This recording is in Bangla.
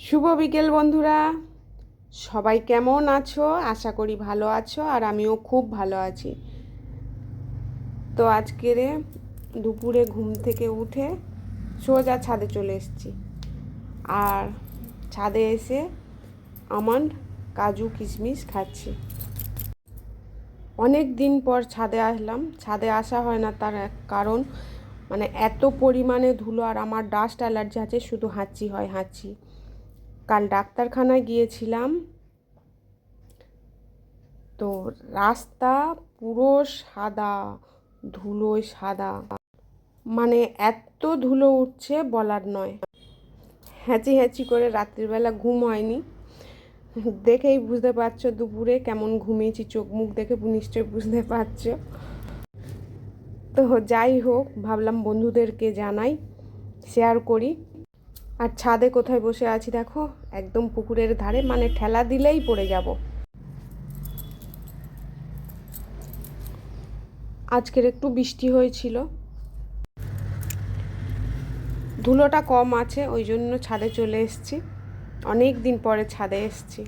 শুভ বিকেল বন্ধুরা, সবাই কেমন আছো? আশা করি ভালো আছো, আর আমিও খুব ভালো আছি। তো আজকের দুপুরে ঘুম থেকে উঠে সোজা ছাদে চলে এসেছি। আর ছাদে এসে আমন্ড, কাজু, কিশমিশ খাচ্ছি। অনেক দিন পর ছাদে আসলাম। ছাদে আসা হয় না, তার এক কারণ মানে এত পরিমাণে ধুলো, আর আমার ডাস্ট অ্যালার্জি আছে, শুধু হাঁচি হয় হাঁচি। কাল ডাক্তারখানায় গিয়েছিলাম, তো রাস্তা পুরো সাদা, ধুলোয় সাদা, মানে এত ধুলো উঠছে বলার নয়। হ্যাঁচি হ্যাঁচি করে রাত্রিবেলা ঘুম হয়নি, দেখেই বুঝতে পারছো দুপুরে কেমন ঘুমিয়েছি, চোখ মুখ দেখে নিশ্চয়ই বুঝতে পারছো। তো যাই হোক, ভাবলাম বন্ধুদেরকে জানাই, শেয়ার করি। আর ছাদে কোথায় বসে আছি দেখো, একদম পুকুরের ধারে, মানে ঠেলা দিলেই পড়ে যাব। আজকের একটু বৃষ্টি হয়েছিল, ধুলোটা কম আছে, ওই জন্য ছাদে চলে এসেছি। অনেক দিন পরে ছাদে এসেছি।